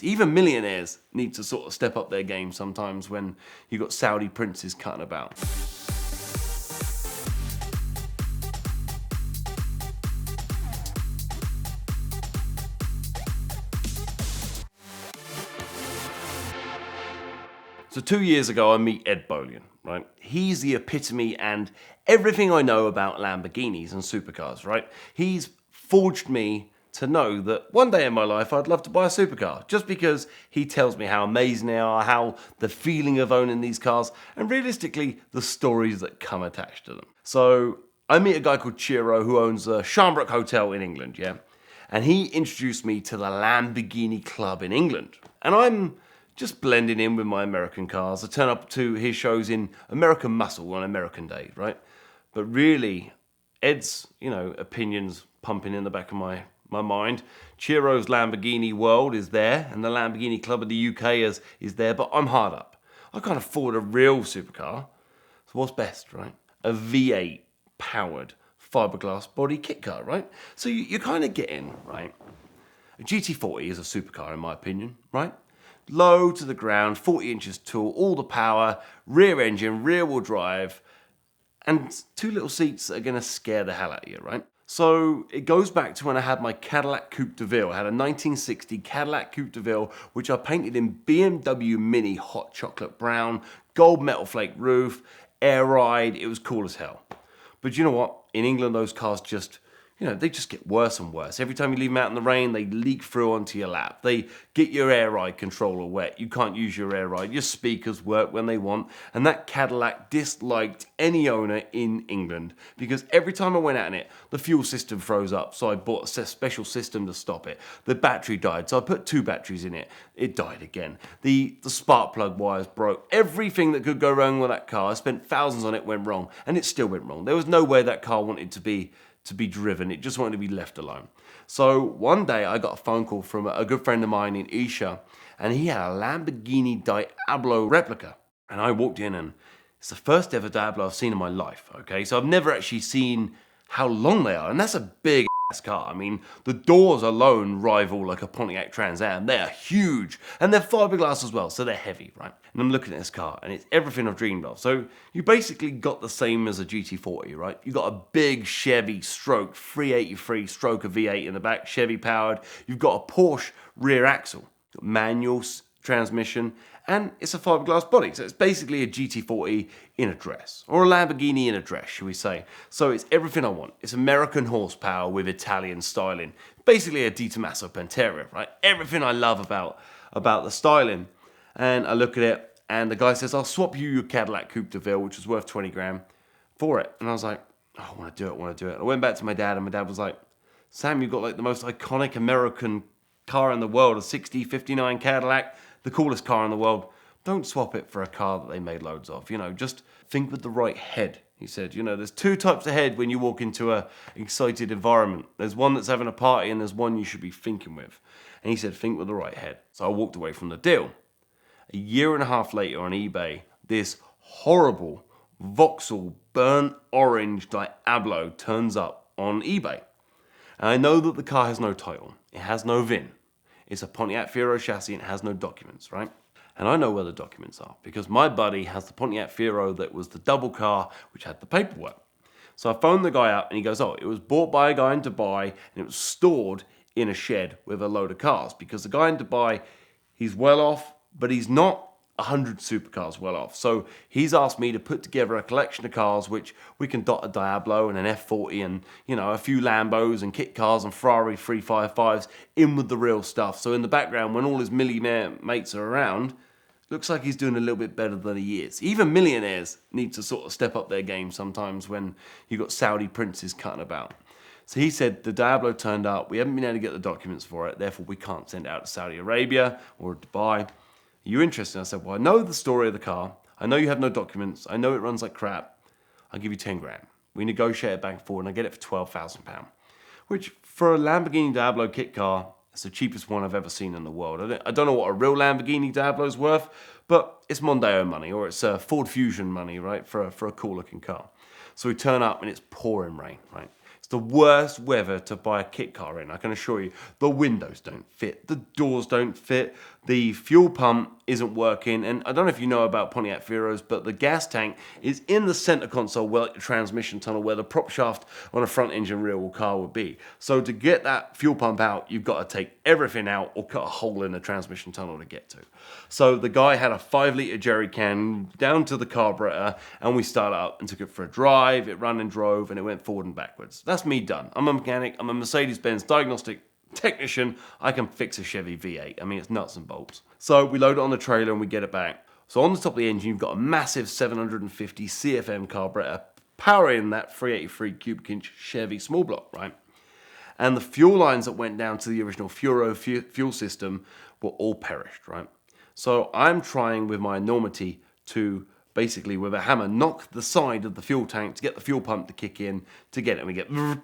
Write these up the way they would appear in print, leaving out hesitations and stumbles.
Even millionaires need to sort of step up their game sometimes when you've got Saudi princes cutting about. So 2 years ago, I meet Ed Bolian, right? He's the epitome and everything I know about Lamborghinis and supercars, right? He's forged me to know that one day in my life I'd love to buy a supercar, just because he tells me how amazing they are, how the feeling of owning these cars, and realistically, the stories that come attached to them. So I meet a guy called Chiro who owns a Shamrock Hotel in England, yeah? And he introduced me to the Lamborghini Club in England. And I'm just blending in with my American cars. I turn up to his shows in American muscle on American days, right? But really, Ed's, opinions pumping in the back of my mind. Chiro's Lamborghini world is there, and the Lamborghini Club of the UK is there, but I'm hard up. I can't afford a real supercar. So what's best, right? A V8 powered fiberglass body kit car, right? So you're kind of getting, right? A GT40 is a supercar in my opinion, right? Low to the ground, 40 inches tall, all the power, rear engine, rear wheel drive, and 2 little seats that are gonna scare the hell out of you, right? So it goes back to when I had my Cadillac Coupe Deville. I had a 1960 Cadillac Coupe Deville, which I painted in BMW Mini hot chocolate brown, gold metal flake roof, air ride. It was cool as hell. But you know what? In England, those cars just, they just get worse and worse. Every time you leave them out in the rain, they leak through onto your lap. They get your air ride controller wet. You can't use your air ride. Your speakers work when they want. And that Cadillac disliked any owner in England because every time I went out in it, the fuel system froze up. So I bought a special system to stop it. The battery died. So I put 2 batteries in it. It died again. The spark plug wires broke. Everything that could go wrong with that car, I spent thousands on it, went wrong. And it still went wrong. There was no way that car wanted to be driven. It just wanted to be left alone. So one day I got a phone call from a good friend of mine in Isha, and he had a Lamborghini Diablo replica. And I walked in, and it's the first ever Diablo I've seen in my life, okay? So I've never actually seen how long they are, and that's a big ass car. I mean, the doors alone rival like a Pontiac Trans Am. They are huge, and they're fiberglass as well, so they're heavy, right? And I'm looking at this car, and it's everything I've dreamed of. So you basically got the same as a GT40, right? You got a big Chevy stroke 383 stroke a V8 in the back, Chevy powered. You've got a Porsche rear axle, manual transmission, and it's a fiberglass body. So it's basically a GT40 in a dress, or a Lamborghini in a dress, should we say. So it's everything I want. It's American horsepower with Italian styling. Basically a Di Tommaso Pantera, right? Everything I love about the styling. And I look at it, and the guy says, I'll swap you your Cadillac Coupe Deville, which was worth 20 grand, for it. And I was like, oh, I want to do it. I went back to my dad, and my dad was like, Sam, you've got like the most iconic American car in the world, a 6059 Cadillac, the coolest car in the world. Don't swap it for a car that they made loads of. Just think with the right head. He said, there's 2 types of head when you walk into a excited environment. There's one that's having a party, and there's one you should be thinking with. And he said, think with the right head. So I walked away from the deal. A year and a half later on eBay, this horrible Vauxhall burnt orange Diablo turns up on eBay. And I know that the car has no title. It has no VIN. It's a Pontiac Fiero chassis and it has no documents, right? And I know where the documents are because my buddy has the Pontiac Fiero that was the double car which had the paperwork. So I phoned the guy up and he goes, oh, it was bought by a guy in Dubai and it was stored in a shed with a load of cars because the guy in Dubai, he's well off, but he's not 100 supercars well off. So he's asked me to put together a collection of cars which we can dot a Diablo and an F40 and, a few Lambos and kit cars and Ferrari 355s in with the real stuff. So in the background, when all his millionaire mates are around, looks like he's doing a little bit better than he is. Even millionaires need to sort of step up their game sometimes when you've got Saudi princes cutting about. So he said, the Diablo turned up, we haven't been able to get the documents for it, therefore we can't send it out to Saudi Arabia or Dubai. Are you interested? I said, well, I know the story of the car. I know you have no documents. I know it runs like crap. I'll give you 10 grand. We negotiate it back and forth and I get it for £12,000. Which for a Lamborghini Diablo kit car, it's the cheapest one I've ever seen in the world. I don't know what a real Lamborghini Diablo is worth, but it's Mondeo money or it's Ford Fusion money, right? For a cool looking car. So we turn up and it's pouring rain, right? It's the worst weather to buy a kit car in, I can assure you. The windows don't fit, the doors don't fit, the fuel pump isn't working, and I don't know if you know about Pontiac Firos, but the gas tank is in the center console, well, at the transmission tunnel, where the prop shaft on a front engine rear wheel car would be. So to get that fuel pump out, you've got to take everything out or cut a hole in the transmission tunnel to get to. So the guy had a 5-litre jerry can down to the carburetor, and we started up and took it for a drive. It ran and drove, and it went forward and backwards. That's me done. I'm a mechanic. I'm a Mercedes-Benz diagnostic technician. I can fix a Chevy V8. I mean, it's nuts and bolts. So we load it on the trailer and we get it back. So on the top of the engine, you've got a massive 750 CFM carburetor powering that 383 cubic inch Chevy small block, right? And the fuel lines that went down to the original Furo fuel system were all perished, right? So I'm trying with my enormity to basically, with a hammer, knock the side of the fuel tank to get the fuel pump to kick in to get it. And we get, and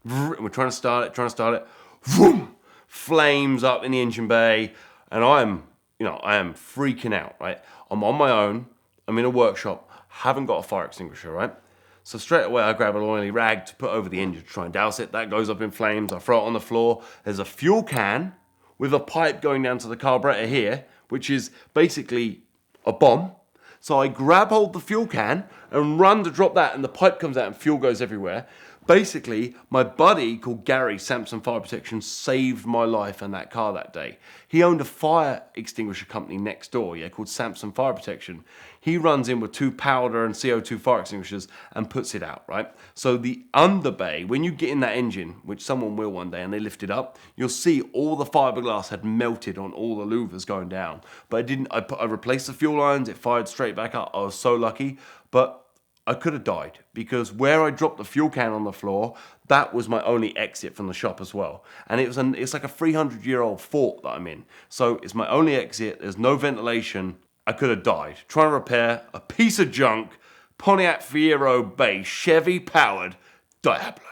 we're trying to start it, vroom, flames up in the engine bay, and I am freaking out, right? I'm on my own, I'm in a workshop, haven't got a fire extinguisher, right? So straight away I grab an oily rag to put over the engine to try and douse it. That goes up in flames, I throw it on the floor. There's a fuel can with a pipe going down to the carburetor here, which is basically a bomb. So I grab hold of the fuel can and run to drop that, and the pipe comes out and fuel goes everywhere. Basically, my buddy called Gary, Samson Fire Protection, saved my life and that car that day. He owned a fire extinguisher company next door, called Samson Fire Protection. He runs in with 2 powder and CO2 fire extinguishers and puts it out, right? So the underbay, when you get in that engine, which someone will one day, and they lift it up, you'll see all the fiberglass had melted on all the louvers going down. But I didn't. I replaced the fuel lines. It fired straight back up. I was so lucky, but I could have died, because where I dropped the fuel can on the floor, that was my only exit from the shop as well. And it's like a 300-year-old fort that I'm in. So it's my only exit. There's no ventilation. I could have died trying to repair a piece of junk Pontiac Fiero base Chevy powered Diablo.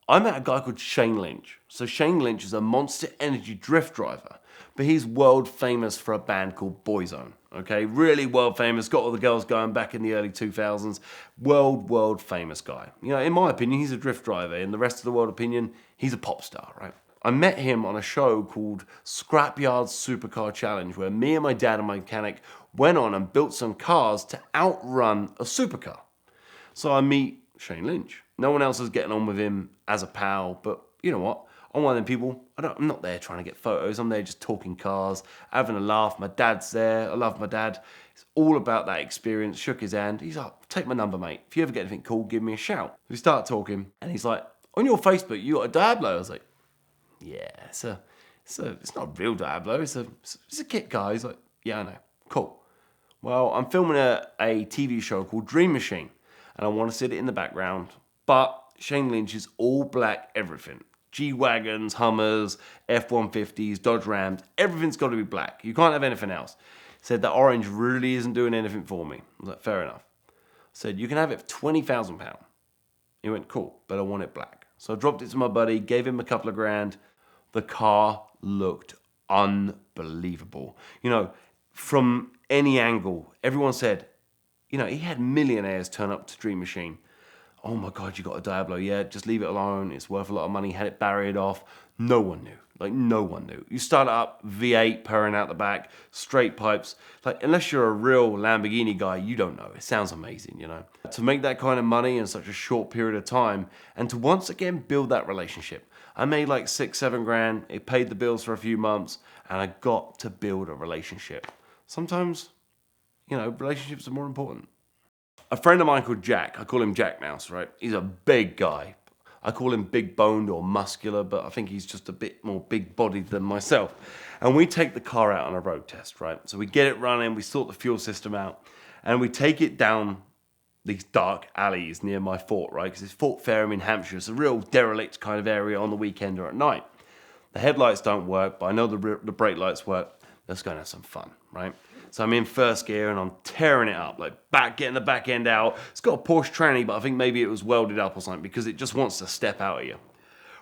I met a guy called Shane Lynch. So Shane Lynch is a Monster Energy drift driver, but he's world famous for a band called Boyzone. Okay, really world famous, got all the girls going back in the early 2000s. World famous guy. You know, in my opinion, he's a drift driver. In the rest of the world opinion, he's a pop star, right? I met him on a show called Scrapyard Supercar Challenge, where me and my dad and my mechanic went on and built some cars to outrun a supercar. So I meet Shane Lynch. No one else is getting on with him as a pal, but you know what? I'm one of them people, I'm not there trying to get photos. I'm there just talking cars, having a laugh. My dad's there. I love my dad. It's all about that experience. Shook his hand. He's like, take my number, mate. If you ever get anything cool, give me a shout. We start talking, and he's like, on your Facebook, you got a Diablo? I was like, yeah, it's not a real Diablo. It's a kit car. He's like, yeah, I know. Cool. Well, I'm filming a TV show called Dream Machine, and I want to sit it in the background. But Shane Lynch is all black everything. G-Wagons, Hummers, F-150s, Dodge Rams, everything's got to be black. You can't have anything else. He said that orange really isn't doing anything for me. I was like, fair enough. I said, you can have it for £20,000. He went, cool, but I want it black. So I dropped it to my buddy, gave him a couple of grand. The car looked unbelievable. You know, from any angle, everyone said, you know, he had millionaires turn up to Dream Machine. Oh my God, you got a Diablo. Yeah, just leave it alone. It's worth a lot of money. Had it barried off. No one knew. Like, no one knew. You start it up, V8 purring out the back, straight pipes. Like, unless you're a real Lamborghini guy, you don't know. It sounds amazing, you know. To make that kind of money in such a short period of time, and to once again build that relationship. I made like $6-7 grand. It paid the bills for a few months, and I got to build a relationship. Sometimes, you know, relationships are more important. A friend of mine called Jack, I call him Jack Mouse, right? He's a big guy. I call him big boned or muscular, but I think he's just a bit more big bodied than myself. And we take the car out on a road test, right? So we get it running, we sort the fuel system out, and we take it down these dark alleys near my fort, right? Because it's Fort Fareham in Hampshire. It's a real derelict kind of area on the weekend or at night. The headlights don't work, but I know the brake lights work. Let's go and have some fun, right? So I'm in first gear and I'm tearing it up, like getting the back end out. It's got a Porsche tranny, but I think maybe it was welded up or something because it just wants to step out of you.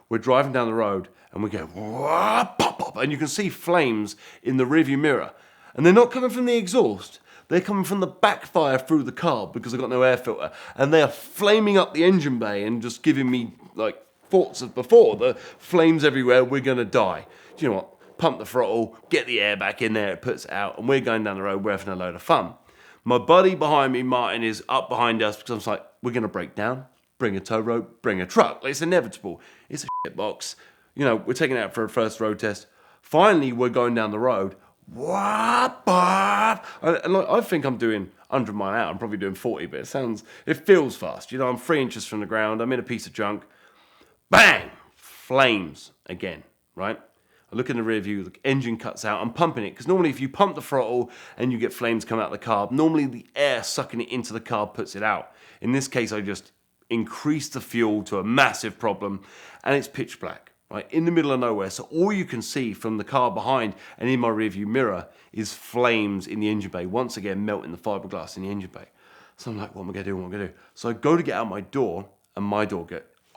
We're driving down the road and we go, pop, pop, and you can see flames in the rearview mirror. And they're not coming from the exhaust. They're coming from the backfire through the car because I've got no air filter. And they are flaming up the engine bay and just giving me like thoughts of before, the flames everywhere, we're gonna die. Do you know what? Pump the throttle, get the air back in there, it puts it out, and we're going down the road, we're having a load of fun. My buddy behind me, Martin, is up behind us because I was like, we're gonna break down, bring a tow rope, bring a truck. It's inevitable. It's a shit box. You know, we're taking it out for a first road test. Finally, we're going down the road. And like, I think I'm doing 100 mile an hour. I'm probably doing 40, but it feels fast. You know, I'm 3 inches from the ground. I'm in a piece of junk. Bang! Flames again, right? I look in the rear view, the engine cuts out, I'm pumping it, because normally if you pump the throttle and you get flames come out of the carb, normally the air sucking it into the carb puts it out. In this case, I just increased the fuel to a massive problem, and it's pitch black, right? In the middle of nowhere, so all you can see from the car behind and in my rear view mirror is flames in the engine bay, once again melting the fiberglass in the engine bay. So I'm like, what am I gonna do? So I go to get out my door, and my door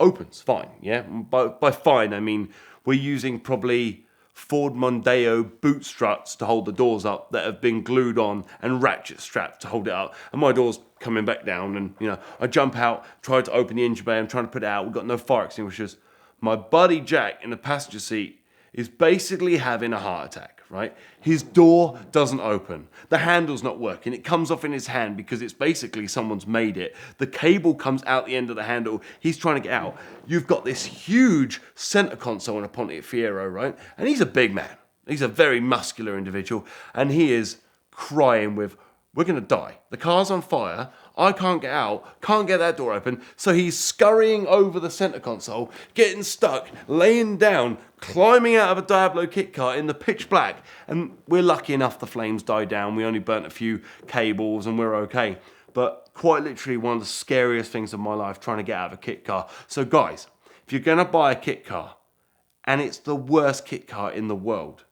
opens fine, yeah? By fine, I mean, we're using probably Ford Mondeo boot struts to hold the doors up that have been glued on and ratchet strapped to hold it up. And my door's coming back down, and you know, I jump out, try to open the engine bay, I'm trying to put it out, we've got no fire extinguishers. My buddy Jack in the passenger seat is basically having a heart attack, right? His door doesn't open. The handle's not working. It comes off in his hand because it's basically someone's made it. The cable comes out the end of the handle. He's trying to get out. You've got this huge center console in a Pontiac Fiero, right? And he's a big man. He's a very muscular individual. And he is crying with, we're going to die. The car's on fire. I can't get out, can't get that door open. So he's scurrying over the center console, getting stuck, laying down, climbing out of a Diablo Kit car in the pitch black. And we're lucky enough the flames died down. We only burnt a few cables and we're okay. But quite literally one of the scariest things of my life, trying to get out of a kit car. So guys, if you're going to buy a kit car, and it's the worst kit car in the world,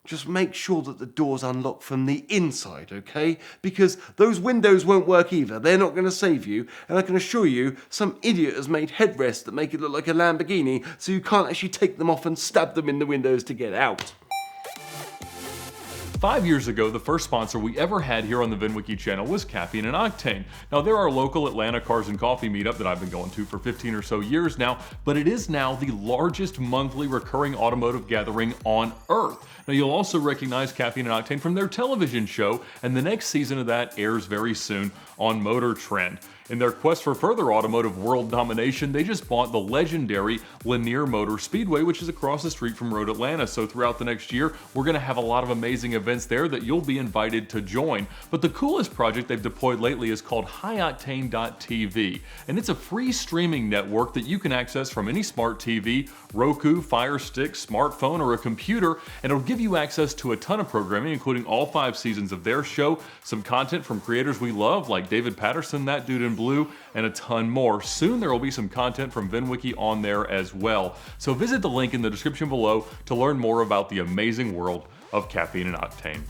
just make sure that the door's unlocked from the inside, okay? Because those windows won't work either. They're not going to save you. And I can assure you, some idiot has made headrests that make it look like a Lamborghini, so you can't actually take them off and stab them in the windows to get out. 5 years ago, the first sponsor we ever had here on the VinWiki channel was Caffeine and Octane. Now, they're our local Atlanta Cars and Coffee meetup that I've been going to for 15 or so years now, but it is now the largest monthly recurring automotive gathering on Earth. Now, you'll also recognize Caffeine and Octane from their television show, and the next season of that airs very soon on Motor Trend. In their quest for further automotive world domination, they just bought the legendary Lanier Motor Speedway, which is across the street from Road Atlanta. So throughout the next year, we're going to have a lot of amazing events there that you'll be invited to join. But the coolest project they've deployed lately is called HighOctane.tv, and it's a free streaming network that you can access from any smart TV, Roku, Fire Stick, smartphone, or a computer, and it'll give you access to a ton of programming, including all 5 seasons of their show, some content from creators we love like David Patterson, That Dude in Blue, and a ton more. Soon there will be some content from VinWiki on there as well. So visit the link in the description below to learn more about the amazing world of Caffeine and Octane.